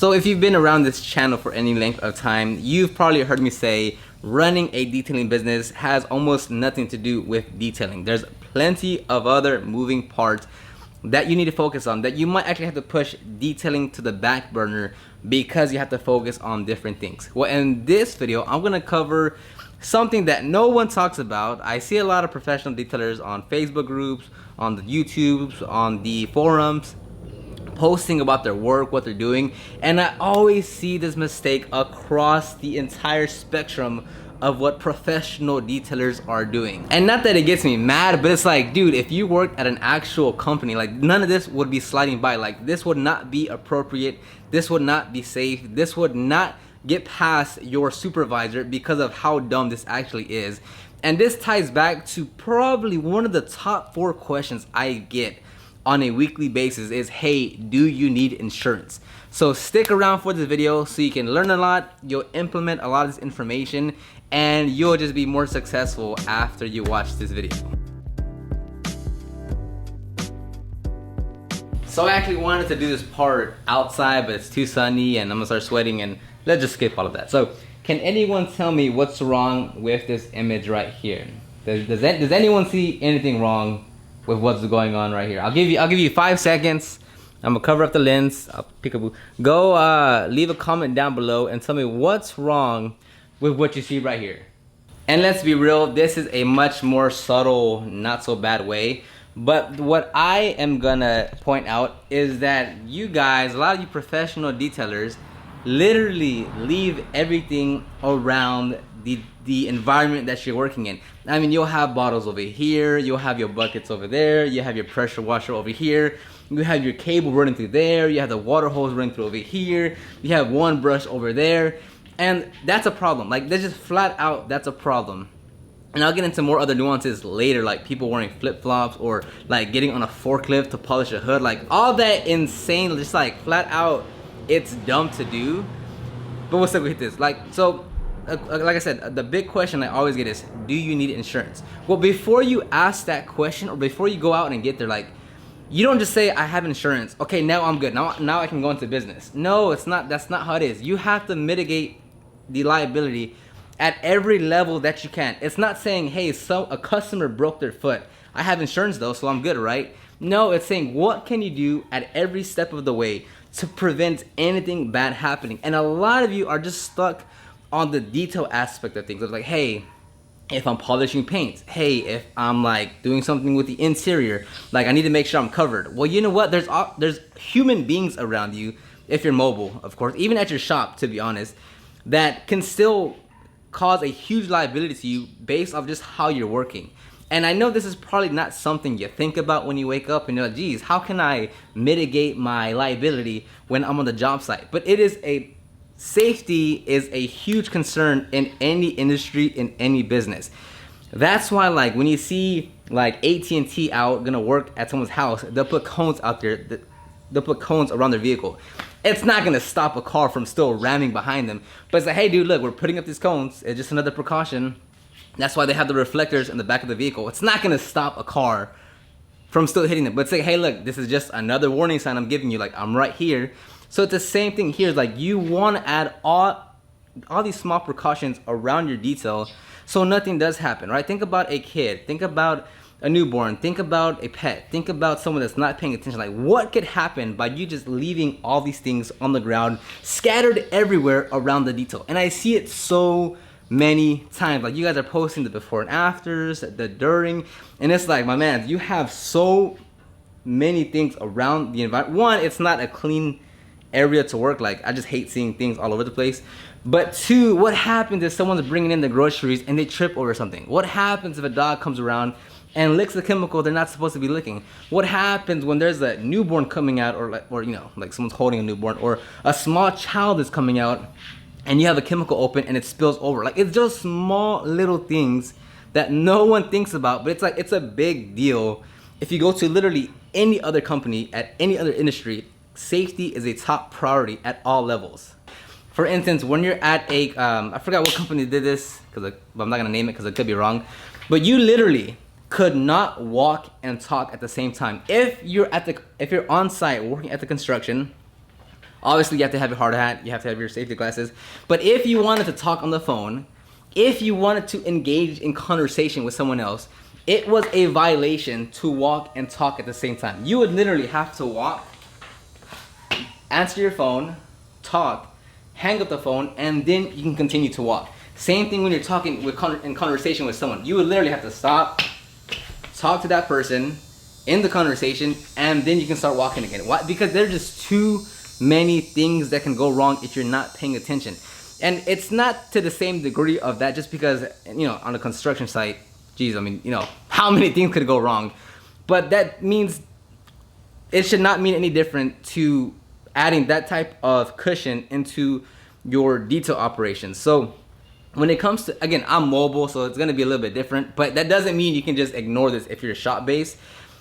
So if you've been around this channel for any length of time, you've probably heard me say running a detailing business has almost nothing to do with detailing. There's plenty of other moving parts that you need to focus on, that you might actually have to push detailing to the back burner because you have to focus on different things. Well, in this video, I'm gonna cover something that no one talks about. I see a lot of professional detailers on Facebook groups, on the YouTubes, on the forums, posting about their work, what they're doing, and I always see this mistake across the entire spectrum of what professional detailers are doing. And not that it gets me mad, but it's like, dude, if you worked at an actual company, like none of this would be sliding by. Like this would not be appropriate, this would not be safe, this would not get past your supervisor because of how dumb this actually is. And this ties back to probably one of the top 4 questions I get on a weekly basis is, hey, do you need insurance? So stick around for this video so you can learn a lot, you'll implement a lot of this information, and you'll just be more successful after you watch this video. So I actually wanted to do this part outside, but it's too sunny and I'm gonna start sweating, and let's just skip all of that. So can anyone tell me what's wrong with this image right here? Does anyone see anything wrong with what's going on right here? I'll give you 5 seconds. I'm gonna cover up the lens. I'll peekaboo. Go leave a comment down below and tell me what's wrong with what you see right here. And let's be real, this is a much more subtle, not so bad way. But what I am gonna point out is that you guys, a lot of you professional detailers, literally leave everything around the environment that you're working in. I mean, you'll have bottles over here, you'll have your buckets over there, you have your pressure washer over here, you have your cable running through there, you have the water hose running through over here, you have one brush over there, and that's a problem. Like, that's just flat out, that's a problem. And I'll get into more other nuances later, like people wearing flip-flops or like getting on a forklift to polish a hood, like all that insane, just like flat out, it's dumb to do. But we'll stick with this. Like I said, the big question I always get is, do you need insurance? Well, before you ask that question or before you go out and get there, like, you don't just say, I have insurance. Okay, now I'm good. Now I can go into business. No, it's not. That's not how it is. You have to mitigate the liability at every level that you can. It's not saying, hey, so a customer broke their foot. I have insurance though, so I'm good, right? No, it's saying, what can you do at every step of the way to prevent anything bad happening? And a lot of you are just stuck on the detail aspect of things. It's like, hey, if I'm polishing paint, hey, if I'm like doing something with the interior, like I need to make sure I'm covered. Well, you know what? There's human beings around you, if you're mobile, of course, even at your shop, to be honest, that can still cause a huge liability to you based off just how you're working. And I know this is probably not something you think about when you wake up and you're like, geez, how can I mitigate my liability when I'm on the job site? But safety is a huge concern in any industry, in any business. That's why, like, when you see like AT&T out gonna work at someone's house, they'll put cones out there, they'll put cones around their vehicle. It's not gonna stop a car from still ramming behind them, but it's like, hey dude, look, we're putting up these cones, it's just another precaution. That's why they have the reflectors in the back of the vehicle. It's not gonna stop a car from still hitting them, but it's like, hey look, this is just another warning sign I'm giving you, like I'm right here. So it's the same thing here. Like, you want to add all these small precautions around your detail so nothing does happen, right? Think about a kid, think about a newborn, think about a pet, think about someone that's not paying attention. Like, what could happen by you just leaving all these things on the ground, scattered everywhere around the detail? And I see it so many times. Like, you guys are posting the before and afters, the during, and it's like, my man, you have so many things around the environment. One, it's not a clean area to work. Like, I just hate seeing things all over the place. But 2, what happens if someone's bringing in the groceries and they trip over something? What happens if a dog comes around and licks the chemical they're not supposed to be licking? What happens when there's a newborn coming out, or you know, like someone's holding a newborn, or a small child is coming out and you have a chemical open and it spills over? Like, it's just small little things that no one thinks about, but it's like, it's a big deal. If you go to literally any other company at any other industry, safety is a top priority at all levels. For instance, when you're at a, I forgot what company did this, but I'm not gonna name it because it could be wrong, but you literally could not walk and talk at the same time. If you're on site working at the construction, Obviously, you have to have your hard hat, you have to have your safety glasses. But if you wanted to talk on the phone, if you wanted to engage in conversation with someone else, it was a violation to walk and talk at the same time. You would literally have to walk, answer your phone, talk, hang up the phone, and then you can continue to walk. Same thing when you're talking in conversation with someone. You would literally have to stop, talk to that person in the conversation, and then you can start walking again. Why? Because there's just too many things that can go wrong if you're not paying attention. And it's not to the same degree of that, just because, you know, on a construction site, geez, I mean, you know, how many things could go wrong? But that means it should not mean any different to adding that type of cushion into your detail operations. So when it comes to, again, I'm mobile, so it's gonna be a little bit different, but that doesn't mean you can just ignore this if you're shop based.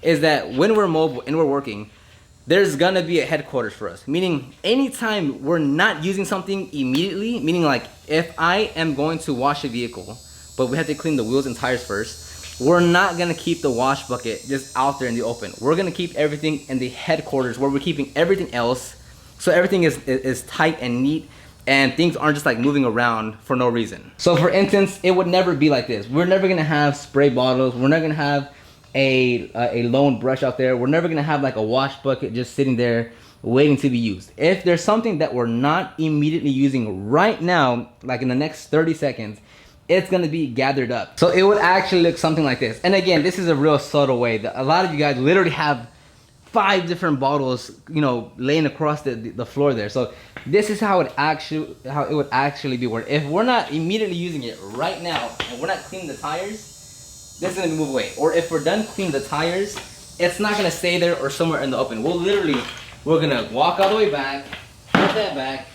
Is that when we're mobile and we're working, there's gonna be a headquarters for us. Meaning anytime we're not using something immediately, meaning like if I am going to wash a vehicle, but we have to clean the wheels and tires first, we're not gonna keep the wash bucket just out there in the open. We're gonna keep everything in the headquarters where we're keeping everything else, so everything is tight and neat, and things aren't just like moving around for no reason. So for instance, it would never be like this. We're never gonna have spray bottles. We're not gonna have a lone brush out there. We're never gonna have like a wash bucket just sitting there waiting to be used. If there's something that we're not immediately using right now, like in the next 30 seconds, it's gonna be gathered up. So it would actually look something like this. And again, this is a real subtle way that a lot of you guys literally have 5 different bottles, you know, laying across the floor there. So this is how it would actually be. Where if we're not immediately using it right now and we're not cleaning the tires, this is gonna move away. Or if we're done cleaning the tires, it's not gonna stay there or somewhere in the open. We're gonna walk all the way back, put that back,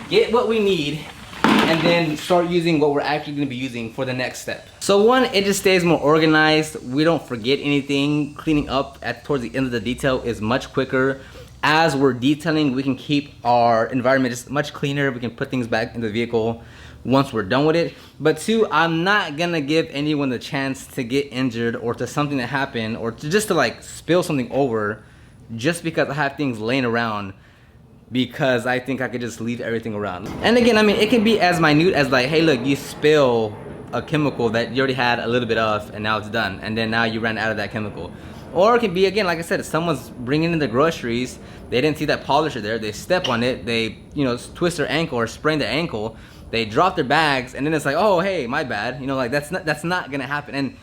get what we need, and then start using what we're actually gonna be using for the next step. So one, it just stays more organized. We don't forget anything. Cleaning up towards the end of the detail is much quicker. As we're detailing, we can keep our environment just much cleaner. We can put things back in the vehicle once we're done with it. But two, I'm not gonna give anyone the chance to get injured or to something to happen or to like spill something over just because I have things laying around because I think I could just leave everything around. And again, I mean, it can be as minute as like, hey look, you spill a chemical that you already had a little bit of and now it's done, and then now you ran out of that chemical. Or it can be, again, like I said, if someone's bringing in the groceries, they didn't see that polisher there, they step on it, they, you know, twist their ankle or sprain their ankle, they drop their bags, and then it's like, oh hey, my bad, you know, like that's not gonna happen. And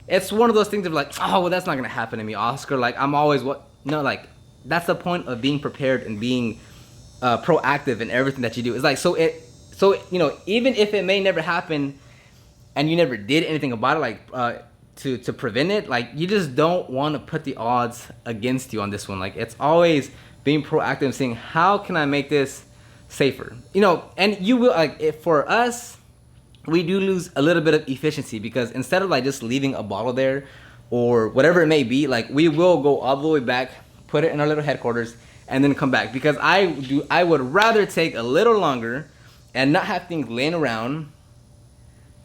it's one of those things of like, oh well, that's not gonna happen to me, Oscar, like I'm always like that's the point of being prepared and being proactive in everything that you do. It's like, so you know, even if it may never happen and you never did anything about it, like to prevent it, like you just don't want to put the odds against you on this one. Like it's always being proactive and saying, how can I make this safer, you know? And you will, like, if for us, we do lose a little bit of efficiency because instead of like just leaving a bottle there or whatever it may be, like we will go all the way back, put it in our little headquarters, and then come back, because I would rather take a little longer and not have things laying around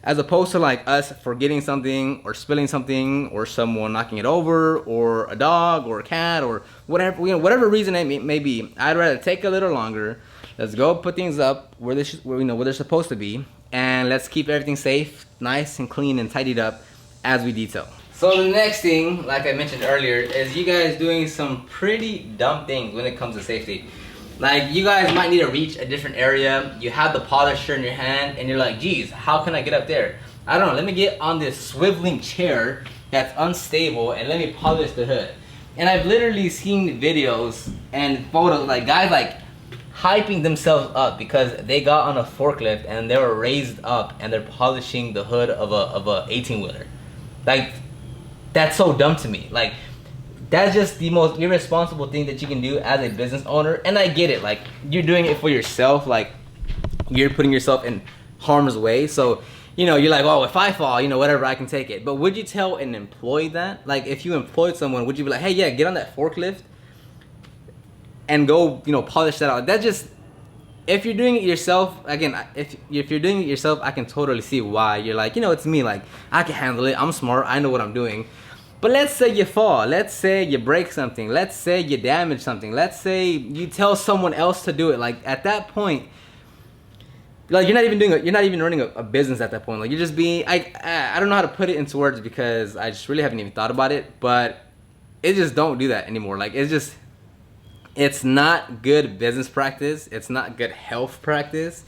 as opposed to like us forgetting something or spilling something or someone knocking it over or a dog or a cat or whatever, you know, whatever reason it may be. I'd rather take a little longer. Let's go put things up where they're supposed to be, and let's keep everything safe, nice and clean and tidied up as we detail. So the next thing, like I mentioned earlier, is you guys doing some pretty dumb things when it comes to safety. Like you guys might need to reach a different area, you have the polisher in your hand and you're like, geez, how can I get up there? I don't know, let me get on this swiveling chair that's unstable and let me polish the hood. And I've literally seen videos and photos, like guys like hyping themselves up because they got on a forklift and they were raised up and they're polishing the hood of a 18-wheeler. Like, that's so dumb to me. Like, that's just the most irresponsible thing that you can do as a business owner. And I get it, like you're doing it for yourself, like you're putting yourself in harm's way. So, you know, you're like, oh, if I fall, you know, whatever, I can take it. But would you tell an employee that? Like if you employed someone, would you be like, hey, yeah, get on that forklift and go, you know, polish that out? That just, if you're doing it yourself, again, if you're doing it yourself, I can totally see why. You're like, you know, it's me, like I can handle it, I'm smart, I know what I'm doing. But let's say you fall. Let's say you break something. Let's say you damage something. Let's say you tell someone else to do it. Like at that point, like you're not even running a business at that point. Like you're just being, I don't know how to put it into words because I just really haven't even thought about it, but it just don't do that anymore. Like it's not good business practice. It's not good health practice.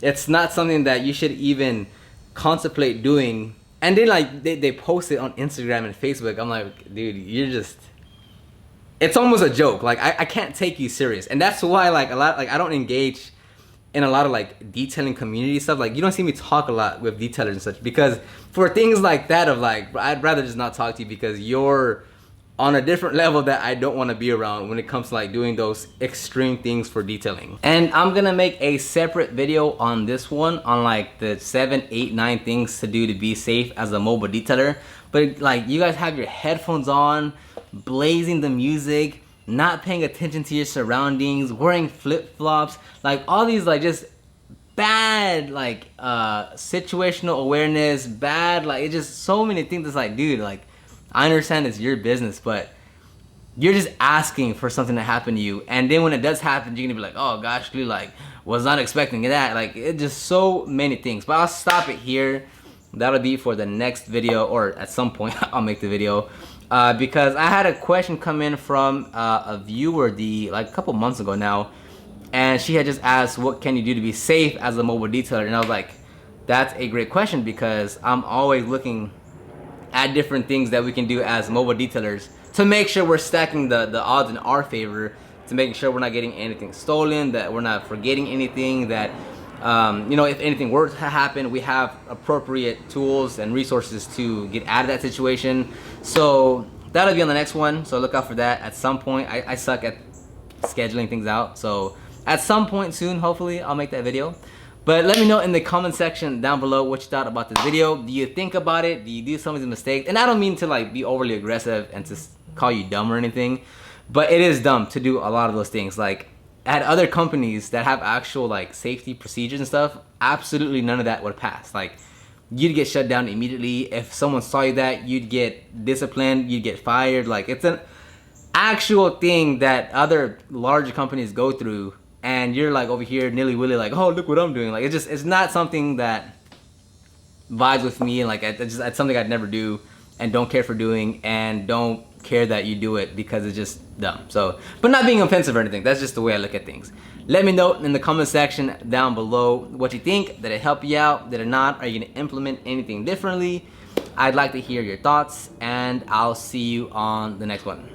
It's not something that you should even contemplate doing. And then like they post it on Instagram and Facebook. I'm like, dude, you're just, it's almost a joke. Like I can't take you serious. And that's why like I don't engage in a lot of like detailing community stuff. Like you don't see me talk a lot with detailers and such, because for things like that of like, I'd rather just not talk to you because you're on a different level that I don't want to be around when it comes to like doing those extreme things for detailing. And I'm gonna make a separate video on this one, on like the 7, 8, 9 things to do to be safe as a mobile detailer. But like you guys have your headphones on, blazing the music, not paying attention to your surroundings, wearing flip-flops, like all these like just bad like situational awareness, bad like it's just so many things. It's like, dude, like I understand it's your business, but you're just asking for something to happen to you, and then when it does happen, you're gonna be like, oh gosh, dude, like was not expecting that. Like it just so many things. But I'll stop it here. That'll be for the next video, or at some point I'll make the video. Because I had a question come in from a viewer like a couple months ago now, and she had just asked, what can you do to be safe as a mobile detailer? And I was like, that's a great question, because I'm always looking at different things that we can do as mobile detailers to make sure we're stacking the odds in our favor, to making sure we're not getting anything stolen, that we're not forgetting anything, that you know, if anything were to happen, we have appropriate tools and resources to get out of that situation. So that'll be on the next one, so look out for that at some point. I suck at scheduling things out, so at some point soon, hopefully, I'll make that video. But let me know in the comment section down below what you thought about this video. Do you think about it? Do you do some of these mistakes? And I don't mean to like be overly aggressive and to call you dumb or anything, but it is dumb to do a lot of those things. Like at other companies that have actual like safety procedures and stuff, absolutely none of that would pass. Like you'd get shut down immediately. If someone saw you that, you'd get disciplined, you'd get fired. Like it's an actual thing that other large companies go through, and you're like over here nilly-willy like, oh, look what I'm doing. Like it's not something that vibes with me. Like it's something I'd never do and don't care for doing, and don't care that you do it because it's just dumb. So, but not being offensive or anything, that's just the way I look at things. Let me know in the comment section down below what you think. Did it help you out? Did it not? Are you gonna implement anything differently? I'd like to hear your thoughts, and I'll see you on the next one.